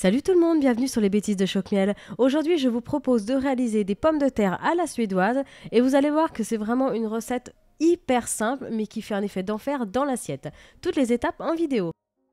Salut tout le monde, bienvenue sur les bêtises de Choc-Miel. Aujourd'hui, je vous propose de réaliser des pommes de terre à la suédoise et vous allez voir que c'est vraiment une recette hyper simple mais qui fait un effet d'enfer dans l'assiette. Toutes les étapes en vidéo.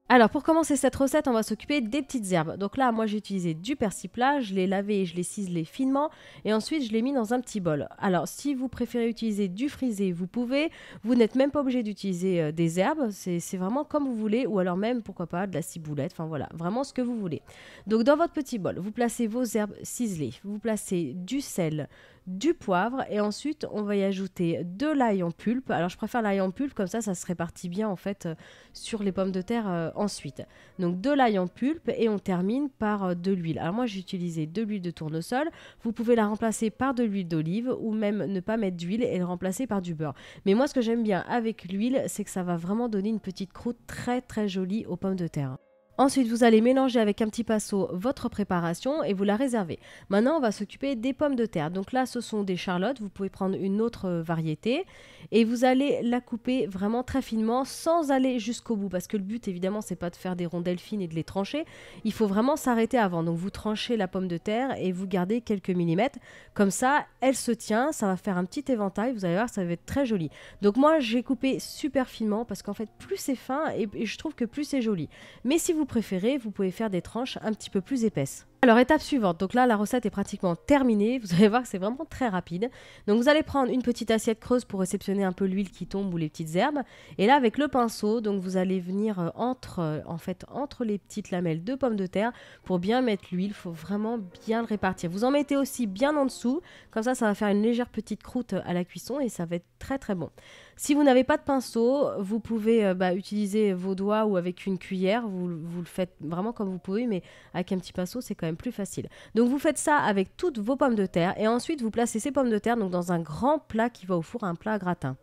Alors pour commencer cette recette, on va s'occuper des petites herbes. Donc là, moi j'ai utilisé du persil plat, je l'ai lavé et je l'ai ciselé finement et ensuite je l'ai mis dans un petit bol. Alors si vous préférez utiliser du frisé, vous pouvez. Vous n'êtes même pas obligé d'utiliser des herbes, c'est vraiment comme vous voulez ou alors même pourquoi pas de la ciboulette, enfin voilà, vraiment ce que vous voulez. Donc dans votre petit bol, vous placez vos herbes ciselées, vous placez du sel, du poivre et ensuite on va y ajouter de l'ail en pulpe. Alors je préfère l'ail en pulpe, comme ça se répartit bien en fait sur les pommes de terre ensuite. Donc de l'ail en pulpe et on termine par de l'huile. Alors moi j'ai utilisé de l'huile de tournesol, vous pouvez la remplacer par de l'huile d'olive ou même ne pas mettre d'huile et le remplacer par du beurre. Mais moi ce que j'aime bien avec l'huile, c'est que ça va vraiment donner une petite croûte très jolie aux pommes de terre. Ensuite, vous allez mélanger avec un petit pinceau votre préparation et vous la réservez. Maintenant, on va s'occuper des pommes de terre. Donc là, ce sont des charlottes. Vous pouvez prendre une autre variété et vous allez la couper vraiment très finement sans aller jusqu'au bout. Parce que le but, évidemment, c'est pas de faire des rondelles fines et de les trancher. Il faut vraiment s'arrêter avant. Donc vous tranchez la pomme de terre et vous gardez quelques millimètres. Comme ça, elle se tient. Ça va faire un petit éventail. Vous allez voir, ça va être très joli. Donc moi, j'ai coupé super finement parce qu'en fait, plus c'est fin et je trouve que plus c'est joli. Mais si vous préférez, vous pouvez faire des tranches un petit peu plus épaisses. Alors étape suivante, donc là la recette est pratiquement terminée, vous allez voir que c'est vraiment très rapide. Donc vous allez prendre une petite assiette creuse pour réceptionner un peu l'huile qui tombe ou les petites herbes. Et là avec le pinceau, donc vous allez venir entre les petites lamelles de pommes de terre pour bien mettre l'huile, il faut vraiment bien le répartir. Vous en mettez aussi bien en dessous, comme ça va faire une légère petite croûte à la cuisson et ça va être très bon. Si vous n'avez pas de pinceau, vous pouvez utiliser vos doigts ou avec une cuillère, vous le faites vraiment comme vous pouvez, mais avec un petit pinceau c'est quand même plus facile. Donc vous faites ça avec toutes vos pommes de terre et ensuite vous placez ces pommes de terre donc dans un grand plat qui va au four, un plat à gratin.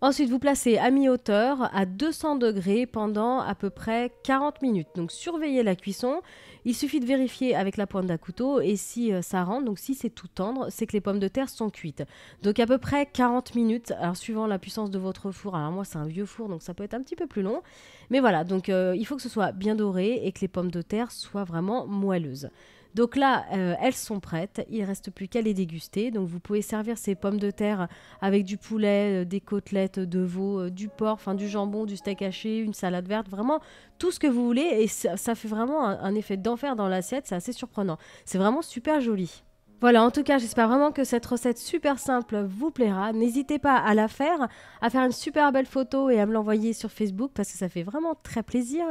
Ensuite, vous placez à mi-hauteur à 200 degrés pendant à peu près 40 minutes. Donc surveillez la cuisson. Il suffit de vérifier avec la pointe d'un couteau et si ça rentre, donc si c'est tout tendre, c'est que les pommes de terre sont cuites. Donc à peu près 40 minutes, alors suivant la puissance de votre four. Alors moi c'est un vieux four donc ça peut être un petit peu plus long. Mais voilà, donc il faut que ce soit bien doré et que les pommes de terre soient vraiment moelleuses. Donc là, elles sont prêtes, il ne reste plus qu'à les déguster. Donc vous pouvez servir ces pommes de terre avec du poulet, des côtelettes de veau, du porc, enfin du jambon, du steak haché, une salade verte, vraiment tout ce que vous voulez. Et ça fait vraiment un effet d'enfer dans l'assiette, c'est assez surprenant. C'est vraiment super joli. Voilà, en tout cas, j'espère vraiment que cette recette super simple vous plaira. N'hésitez pas à la faire, à faire une super belle photo et à me l'envoyer sur Facebook parce que ça fait vraiment très plaisir.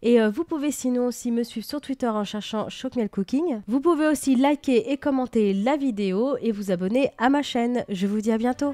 Et vous pouvez sinon aussi me suivre sur Twitter en cherchant Choc-Miel Cooking. Vous pouvez aussi liker et commenter la vidéo et vous abonner à ma chaîne. Je vous dis à bientôt.